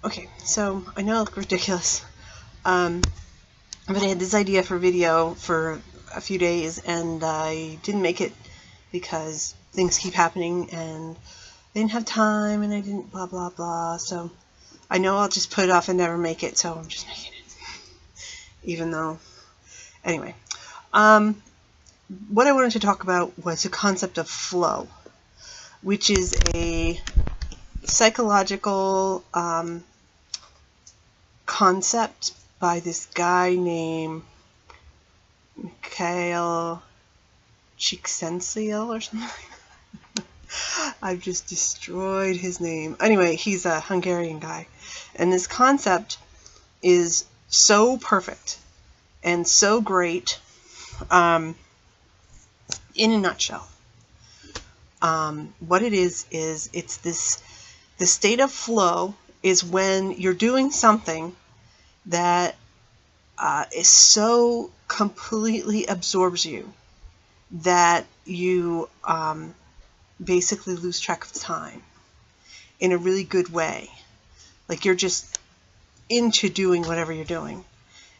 Okay, so I know I look ridiculous, but I had this idea for video for a few days, and I didn't make it because things keep happening, and I didn't have time, and I didn't blah blah blah. So I know I'll just put it off and never make it, so I'm just making it. Even though, anyway, what I wanted to talk about was the concept of flow, which is a psychological concept by this guy named Mikhail Csikszentmihalyi or something. I've just destroyed his name. Anyway, he's a Hungarian guy, and this concept is so perfect and so great. In a nutshell, what it is it's the state of flow is when you're doing something that is so completely absorbs you that you basically lose track of time in a really good way. Like you're just into doing whatever you're doing,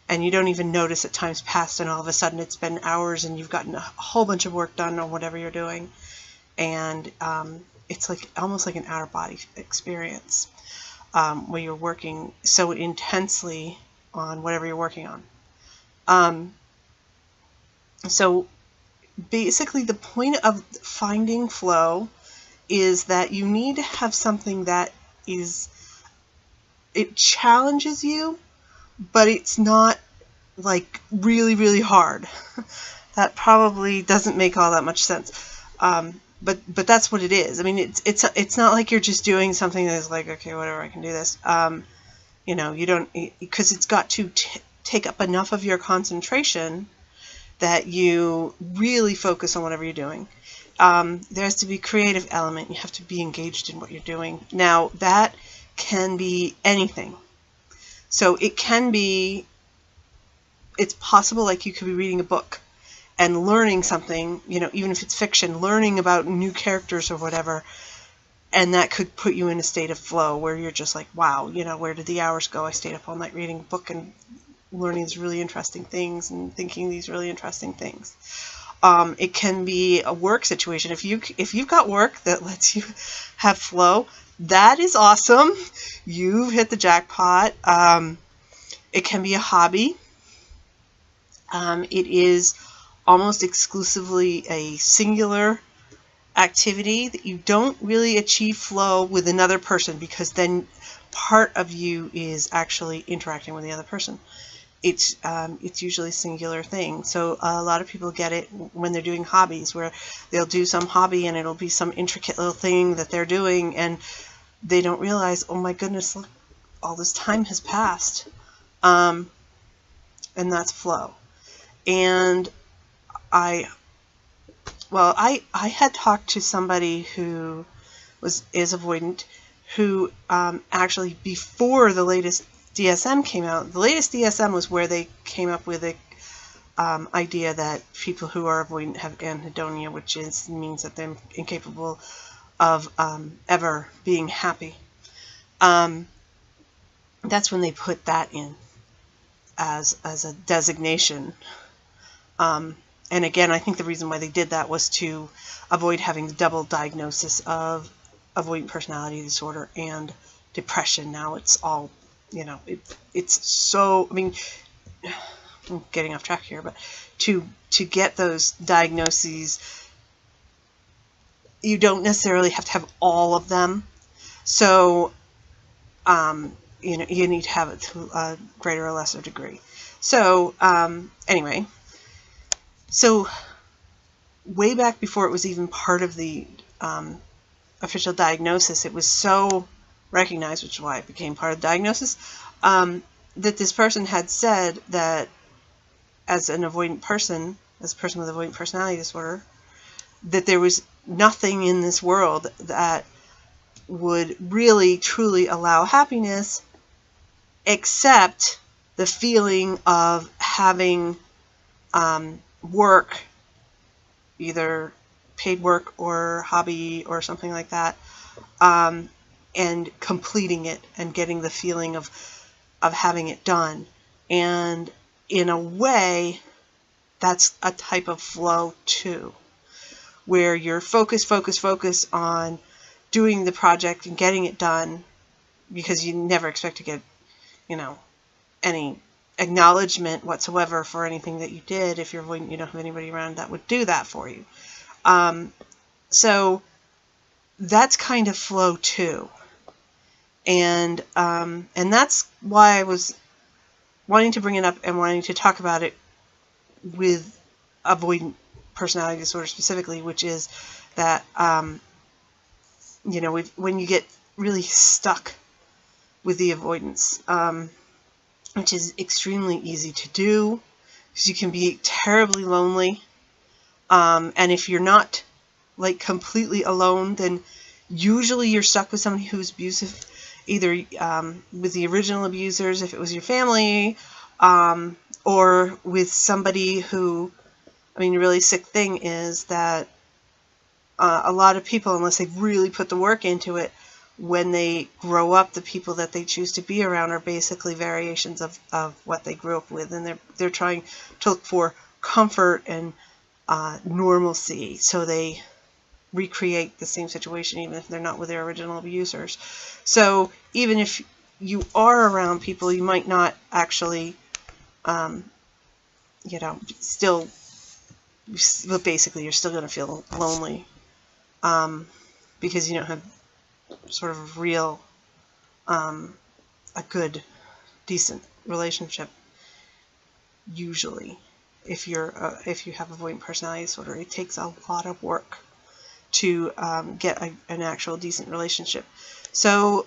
and you don't even notice that time's passed, and all of a sudden it's been hours and you've gotten a whole bunch of work done on whatever you're doing. And it's like almost like an out-of-body experience where you're working so intensely on whatever you're working on. So basically the point of finding flow is that you need to have something that it challenges you, but it's not like really, really hard. That probably doesn't make all that much sense. But that's what it is. I mean, it's not like you're just doing something that's like, okay, whatever, I can do this. You know, you don't, because it's got to take up enough of your concentration that you really focus on whatever you're doing. There has to be a creative element. You have to be engaged in what you're doing. Now, that can be anything. So it can be, it's possible like you could be reading a book and learning something, you know, even if it's fiction, learning about new characters or whatever, and that could put you in a state of flow where you're just like, wow, you know, where did the hours go? I stayed up all night reading a book and learning these really interesting things and thinking these really interesting things. It can be a work situation. If you've got work that lets you have flow, that is awesome. You've hit the jackpot. It can be a hobby. It is almost exclusively a singular activity that you don't really achieve flow with another person, because then part of you is actually interacting with the other person. It's usually a singular thing. So a lot of people get it when they're doing hobbies, where they'll do some hobby and it'll be some intricate little thing that they're doing, and they don't realize, oh my goodness, look, all this time has passed. And that's flow. And I had talked to somebody who is avoidant, who actually, before the latest DSM came out, the latest DSM was where they came up with the idea that people who are avoidant have anhedonia, which means that they're incapable of ever being happy. That's when they put that in as a designation. And again, I think the reason why they did that was to avoid having the double diagnosis of avoidant personality disorder and depression. Now it's all, you know, it's so, I mean, I'm getting off track here, but to get those diagnoses, you don't necessarily have to have all of them. So, you know, you need to have it to a greater or lesser degree. So, anyway, so way back before it was even part of the official diagnosis, it was so recognized, which is why it became part of the diagnosis, that this person had said that as an avoidant person, as a person with avoidant personality disorder, that there was nothing in this world that would really truly allow happiness except the feeling of having work, either paid work or hobby or something like that, and completing it and getting the feeling of having it done. And in a way, that's a type of flow too, where you're focused on doing the project and getting it done, because you never expect to get, any acknowledgement whatsoever for anything that you did. If you're avoidant, you don't have anybody around that would do that for you. So that's kind of flow too. And that's why I was wanting to bring it up and wanting to talk about it with avoidant personality disorder specifically, which is that, when you get really stuck with the avoidance, which is extremely easy to do, because you can be terribly lonely. And if you're not like completely alone, then usually you're stuck with somebody who's abusive, either with the original abusers, if it was your family, or with somebody who, the really sick thing is that a lot of people, unless they really put the work into it, when they grow up, the people that they choose to be around are basically variations of what they grew up with, and they're trying to look for comfort and normalcy, so they recreate the same situation even if they're not with their original abusers. So even if you are around people, you might not actually, still, but basically you're still going to feel lonely, because you don't have sort of real, a good, decent relationship. Usually, if you have avoidant personality disorder, it takes a lot of work to get an actual decent relationship. So,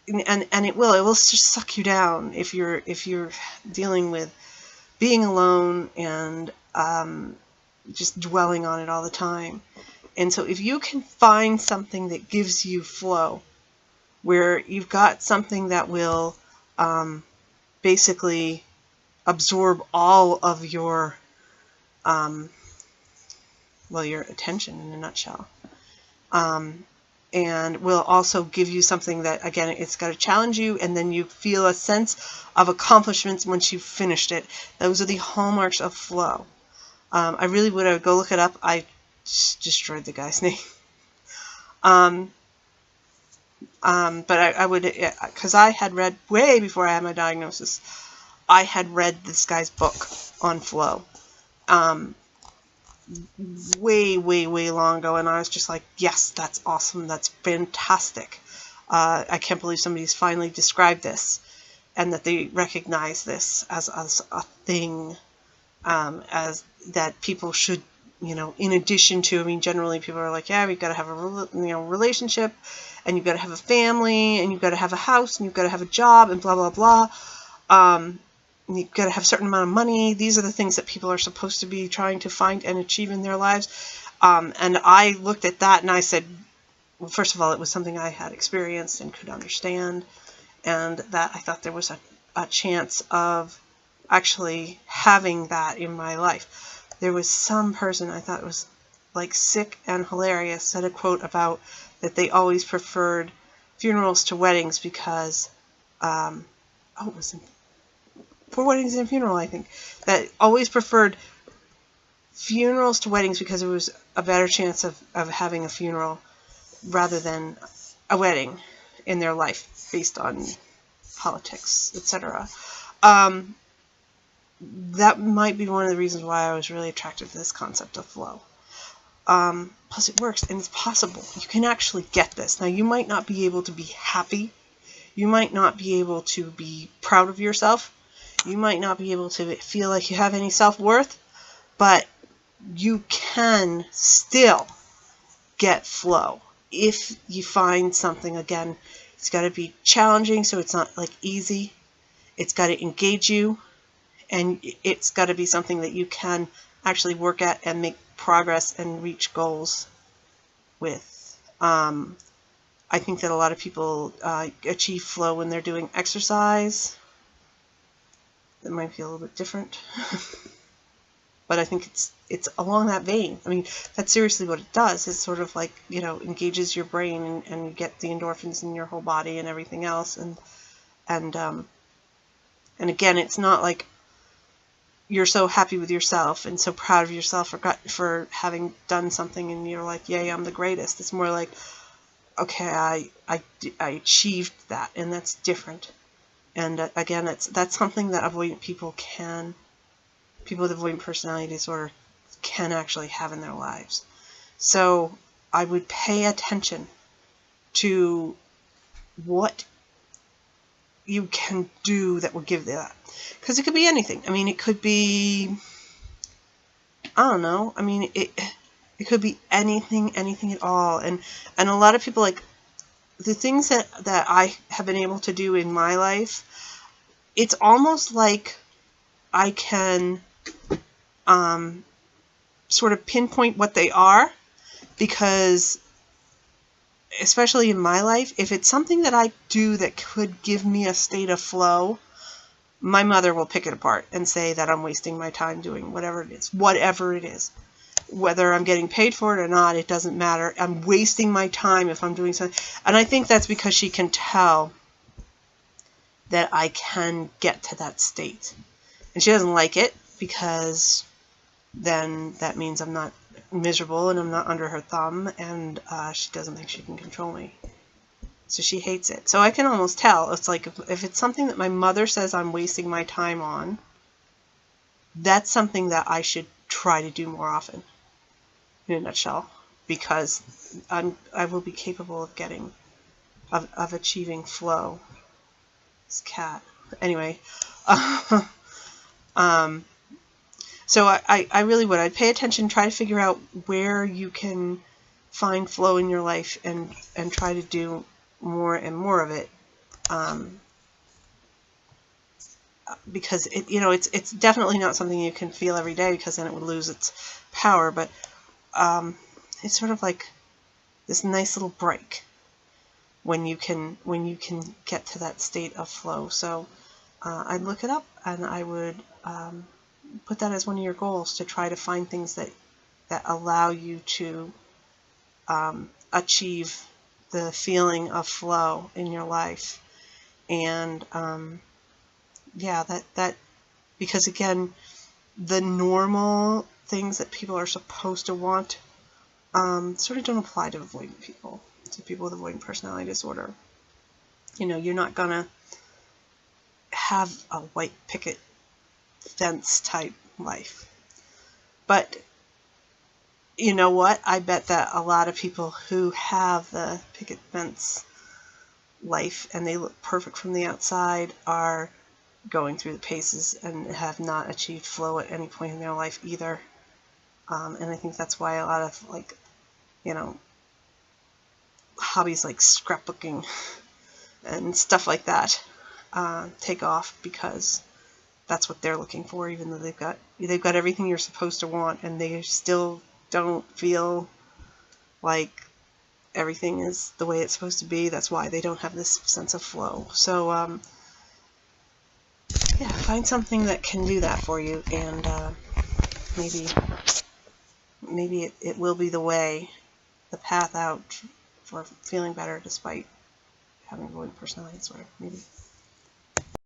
and it will just suck you down if you're dealing with being alone and just dwelling on it all the time. And so if you can find something that gives you flow, where you've got something that will basically absorb all of your your attention in a nutshell, and will also give you something that, again, it's got to challenge you, and then you feel a sense of accomplishments once you've finished it. Those are the hallmarks of flow. I really would go look it up. I destroyed the guy's name. But I would, because I had read, way before I had my diagnosis, I had read this guy's book on flow. Way long ago, and I was just like, yes, that's awesome, that's fantastic. I can't believe somebody's finally described this, and that they recognize this as a thing, as that people should, in addition to, generally people are like, yeah, we've got to have a relationship, and you've got to have a family, and you've got to have a house, and you've got to have a job, and blah blah blah. You've got to have a certain amount of money. These are the things that people are supposed to be trying to find and achieve in their lives. And I looked at that and I said, well, first of all, it was something I had experienced and could understand, and that I thought there was a chance of actually having that in my life. There was some person, I thought it was like sick and hilarious, said a quote about that they always preferred funerals to weddings because, it was for weddings and funeral, I think, that always preferred funerals to weddings because there was a better chance of having a funeral rather than a wedding in their life based on politics, etc. That might be one of the reasons why I was really attracted to this concept of flow. Plus it works and it's possible. You can actually get this. Now you might not be able to be happy. You might not be able to be proud of yourself. You might not be able to feel like you have any self-worth, but you can still get flow if you find something. Again, it's got to be challenging, so it's not like easy. It's got to engage you, and it's got to be something that you can actually work at and make progress and reach goals with. I think that a lot of people achieve flow when they're doing exercise. That might be a little bit different. but I think it's along that vein. I mean, that's seriously what it does. It's sort of like, you know, engages your brain, and you get the endorphins in your whole body and everything else. And again, it's not like you're so happy with yourself and so proud of yourself for having done something and you're like, yay, I'm the greatest. It's more like, okay, I achieved that, and that's different. And again, that's something that avoidant people with avoidant personality disorder can actually have in their lives. So I would pay attention to what you can do that will give that. Because it could be anything. I mean, it could be, I don't know. I mean, it could be anything at all. And a lot of people, like, the things that I have been able to do in my life, it's almost like I can sort of pinpoint what they are, because especially in my life, if it's something that I do that could give me a state of flow, my mother will pick it apart and say that I'm wasting my time doing whatever it is. Whether I'm getting paid for it or not, it doesn't matter. I'm wasting my time if I'm doing something. And I think that's because she can tell that I can get to that state. And she doesn't like it, because then that means I'm not miserable and I'm not under her thumb, and she doesn't think she can control me. So she hates it. So I can almost tell. It's like, if it's something that my mother says I'm wasting my time on, that's something that I should try to do more often, in a nutshell, because I will be capable of achieving flow. This cat. Anyway, so I really would. I'd pay attention, try to figure out where you can find flow in your life, and try to do more and more of it, because it's definitely not something you can feel every day, because then it would lose its power. But it's sort of like this nice little break when you can get to that state of flow. So I'd look it up, and I would put that as one of your goals, to try to find things that allow you to achieve the feeling of flow in your life. And yeah, that because again, the normal things that people are supposed to want sort of don't apply to avoidant people, to people with avoidant personality disorder. You know, you're not gonna have a white picket fence type life. But you know what? I bet that a lot of people who have the picket fence life and they look perfect from the outside are going through the paces and have not achieved flow at any point in their life either. And I think that's why a lot of, like, you know, hobbies like scrapbooking and stuff like that take off, because that's what they're looking for, even though they've got everything you're supposed to want, and they still don't feel like everything is the way it's supposed to be. That's why they don't have this sense of flow. So yeah, find something that can do that for you, and maybe it will be the path out for feeling better despite having avoidant personality disorder. Maybe.